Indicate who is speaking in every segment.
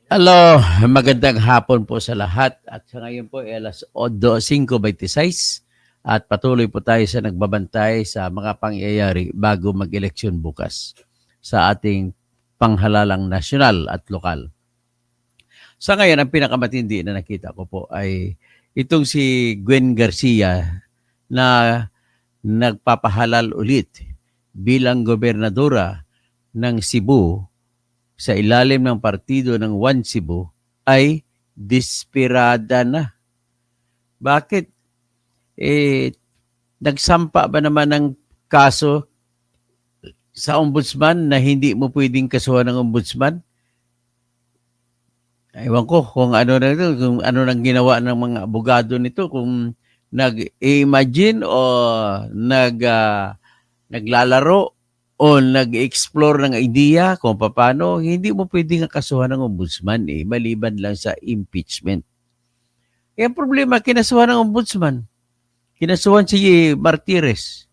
Speaker 1: Hello, magandang hapon po sa lahat. At sa ngayon po ay alas 5:26 at patuloy po tayo sa nagbabantay sa mga pangyayari bago mag-eleksyon bukas sa ating panghalalang nasyonal at lokal. Sa ngayon, ang pinakamatindi na nakita ko po ay itong si Gwen Garcia na nagpapahalal ulit bilang gobernadora ng Cebu sa ilalim ng partido ng One Cebu ay desperada na. Bakit? Eh, nagsampa ba naman ng kaso sa ombudsman na hindi mo pwedeng kasuhan ng ombudsman? Ewan ko kung ano na ito, kung ano nang ginawa ng mga abogado nito, kung nag-imagine o naglalaro o nag-explore ng idea kung paano, hindi mo pwedeng kasuhan ng ombudsman maliban lang sa impeachment. Ang problema, kinasuhan ng ombudsman. Kinasuhan si Martires.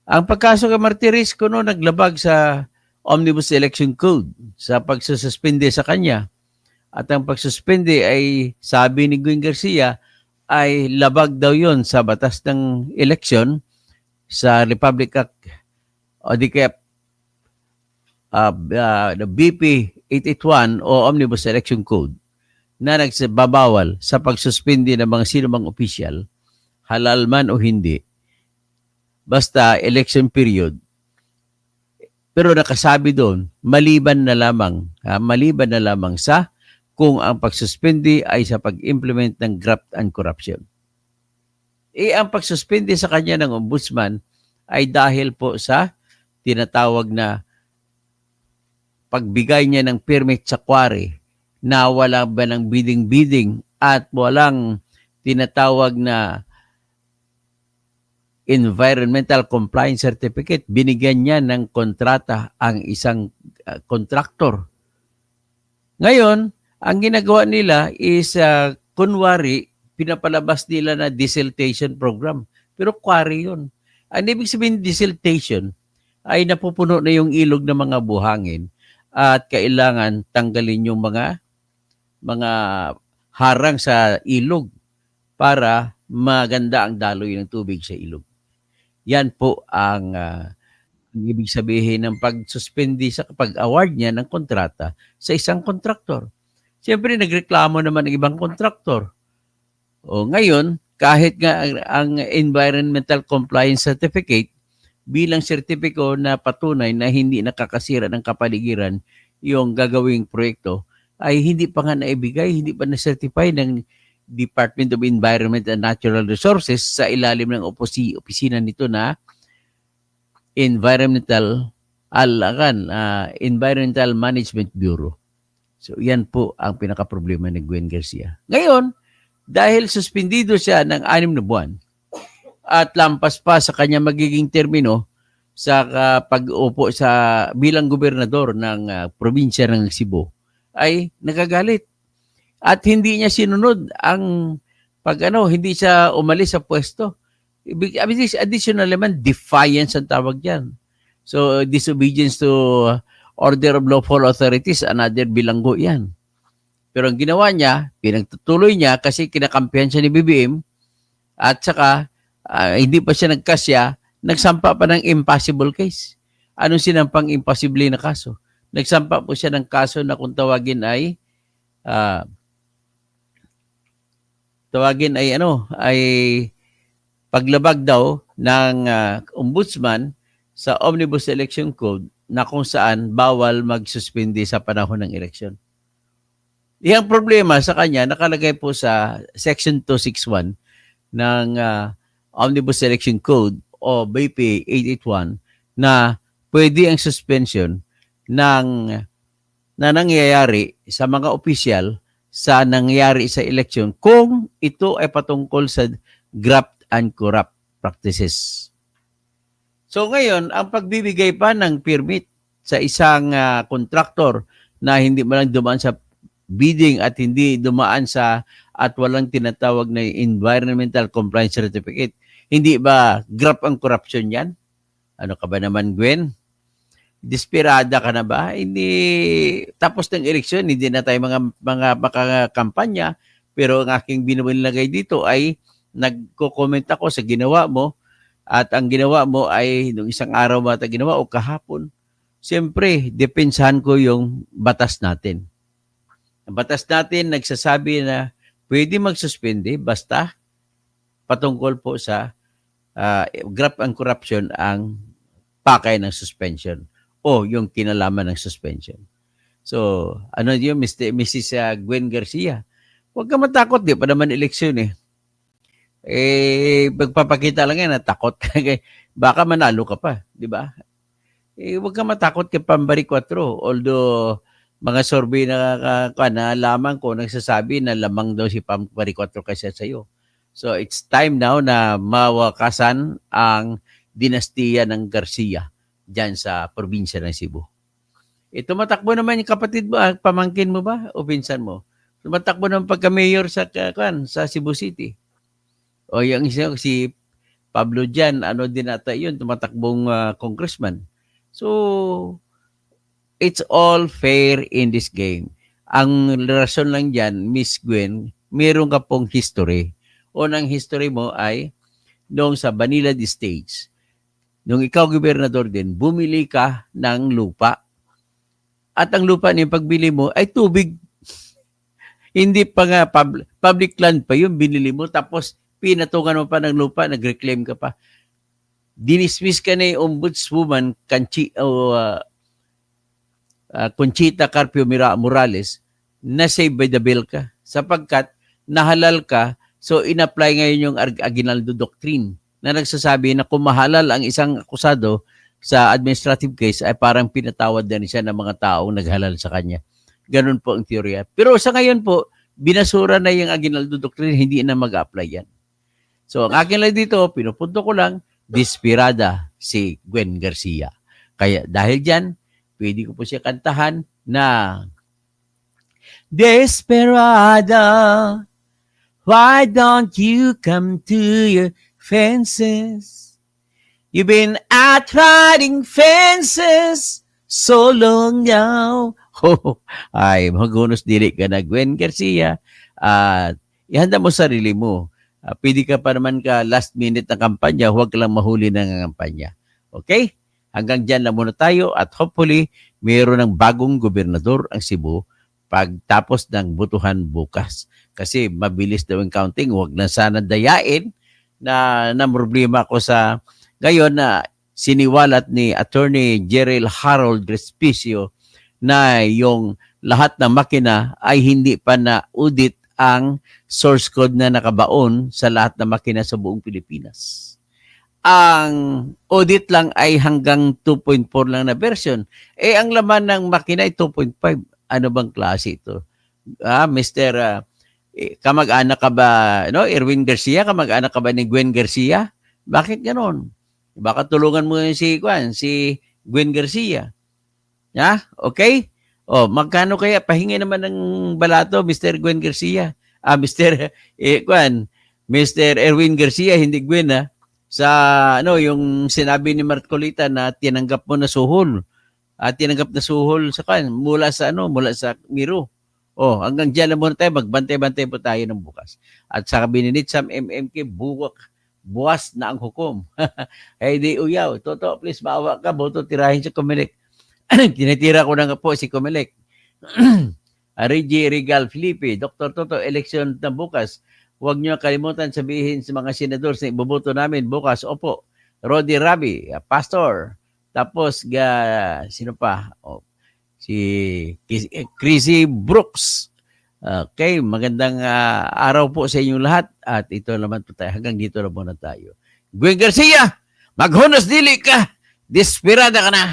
Speaker 1: Ang pagkaso kay Martires kuno naglabag sa Omnibus Election Code sa pagsususpende sa kanya. At ang pagsuspende ay, sabi ni Gwen Garcia, ay labag daw yon sa batas ng eleksyon sa Republic Act o di kaya the BP 881 o Omnibus Election Code na nagbabawal sa pagsuspindi ng mga sino mang opisyal, halal man o hindi, basta election period. Pero nakasabi doon, maliban na lamang sa kung ang pagsuspindi ay sa pag-implement ng graft and corruption. Ang pagsuspindi sa kanya ng ombudsman ay dahil po sa tinatawag na pagbigay niya ng permit sa quarry na wala ba ng bidding-bidding at walang tinatawag na environmental compliance certificate, binigyan niya ng kontrata ang isang kontraktor. Ngayon, ang ginagawa nila is kunwari, pinapalabas nila na desiltation program. Pero quarry yun. Ang ibig sabihin desiltation ay napupuno na yung ilog ng mga buhangin at kailangan tanggalin yung mga harang sa ilog para maganda ang daloy ng tubig sa ilog. Yan po ang ibig sabihin ng pagsuspendi sa pag-award niya ng kontrata sa isang kontraktor. Siyempre, nagreklamo naman ng ibang kontraktor. O ngayon, kahit nga ang environmental compliance certificate bilang sertipiko na patunay na hindi nakakasira ng kapaligiran yung gagawing proyekto, ay hindi pa nga naibigay, hindi pa na-certify ng Department of Environment and Natural Resources sa ilalim ng opisina nito na Environmental Management Bureau. So yan po ang pinaka-problema ni Gwen Garcia. Ngayon, dahil suspendido siya ng 6 na buwan at lampas pa sa kanya magiging termino sa pag-upo sa bilang gobernador ng probinsya ng Cebu, ay nagagalit. At hindi niya sinunod ang hindi siya umalis sa pwesto. Additional naman, defiance ang tawag diyan. So, disobedience to order of lawful authorities, another bilanggo yan. Pero ang ginawa niya, pinagtutuloy niya kasi kinakampihan siya ni BBM at saka hindi pa siya nagkasya, nagsampa pa ng impossible case. Anong sinampang impossible na kaso? Nagsampa po siya ng kaso na kung tawagin ay paglabag daw ng ombudsman sa Omnibus Election Code na kung saan bawal magsuspindi sa panahon ng eleksyon. Iyang problema sa kanya nakalagay po sa Section 261 ng Omnibus Election Code o BP 881 na pwede ang suspension na nangyayari sa mga opisyal sa nangyayari sa eleksyon kung ito ay patungkol sa graft and corrupt practices. So ngayon, ang pagbibigay pa ng permit sa isang kontraktor na hindi man lang dumaan sa bidding at hindi dumaan sa at walang tinatawag na environmental compliance certificate, hindi ba graft and corruption yan? Ano ka ba naman, Gwen? Desperada ka na ba? Hindi, tapos ng eleksyon, hindi na tayo mga makakampanya, pero ang aking binilagay dito ay nagko-comment ako sa ginawa mo, at ang ginawa mo ay nung isang araw ba ito ginawa o kahapon. Siyempre, depensahan ko yung batas natin. Ang batas natin nagsasabi na pwede magsuspende basta patungkol po sa graft and corruption ang pakay ng suspension o yung kinalaman ng suspension. So, ano yun, Mrs. Gwen Garcia? Huwag ka matakot, di pa naman eleksyon eh. Magpapakita lang yan na takot ka. Baka manalo ka pa, di ba? Huwag ka matakot kay Pambari 4. Although, mga survey na lamang ko nagsasabi na lamang daw si Pambari 4 kasi sa'yo. So, it's time now na mawakasan ang dinastiya ng Garcia dyan sa probinsya ng Cebu. Tumatakbo naman yung kapatid mo, pamangkin mo ba o pinsan mo? Tumatakbo naman pagka-mayor sa Cebu City. O yung isang si Pablo Jan, ano din ata yun, tumatakbong congressman. So, it's all fair in this game. Ang rason lang dyan, Miss Gwen, meron ka pong history. Unang history mo ay noong sa Manila Stage. Nung ikaw gobernador din, bumili ka ng lupa. At ang lupa niya pagbili mo ay tubig. Hindi pa nga public land pa yun, binili mo. Tapos pinatungan mo pa ng lupa, nag-reclaim ka pa. Dinismiss ka na yung ombudswoman Conchita Carpio Morales na save by the bill ka. Sapagkat nahalal ka, so in-apply ngayon yung Aguinaldo Doctrine na nagsasabi na kung mahalal ang isang akusado sa administrative case ay parang pinatawad na siya ng mga taong naghalal sa kanya. Ganun po ang teorya. Pero sa ngayon po, binasura na yung Aguinaldo Doctrine, hindi na mag-apply yan. So ang akin lang dito, pinupunto ko lang, desperada si Gwen Garcia. Kaya dahil dyan, pwede ko po siya kantahan na Desperada, why don't you come to your fences? You've been out riding fences so long now. Ay, magunos dili ka na, Gwen Garcia. Ihanda mo sarili mo. Pwede ka pa naman ka last minute ng kampanya, huwag ka lang mahuli ng kampanya. Okay? Hanggang dyan lang muna tayo at hopefully mayroon ng bagong gobernador ang Cebu pagtapos ng butuhan bukas. Kasi mabilis daw ang counting, huwag na sana dayain na problema ko sa ngayon na siniwalat ni Attorney Gerald Harold Respicio na yung lahat ng makina ay hindi pa na-audit ang source code na nakabaon sa lahat ng makina sa buong Pilipinas. Ang audit lang ay hanggang 2.4 lang na version. Ang laman ng makina ay 2.5. Ano bang klase ito? Mr. Kamag-anak ka ba, no? Erwin Garcia, kamag-anak ka ba ni Gwen Garcia? Bakit ganoon? Baka tulungan mo si Gwen Garcia. Okay? Magkano kaya? Pahingi naman ng balato, Mr. Gwen Garcia. Mr. Erwin Garcia, hindi Gwen, sa yung sinabi ni Marcolita na tinanggap mo na suhol. Tinanggap na suhol sa mula sa Miro. Hanggang diyan na muna tayo, magbantay-bantay po tayo ng bukas. At sa bininit sa MMK, buwas na ang hukom. Hey, di uyaw. Toto, please, maawa ka. Boto tirahin sa Comelec. Tinitira ko na nga po si Comelec. Reggie Regal Felipe, Dr. Toto, election na bukas. Huwag niyo kalimutan sabihin sa mga senador na iboboto namin bukas. Opo. Rodi Rabi, Pastor. Tapos, sino pa? Si Chrissy Brooks. Okay, magandang araw po sa inyong lahat. At ito naman po tayo. Hanggang dito na muna tayo. Gwen Garcia, maghunos dili ka. Desperada ka na.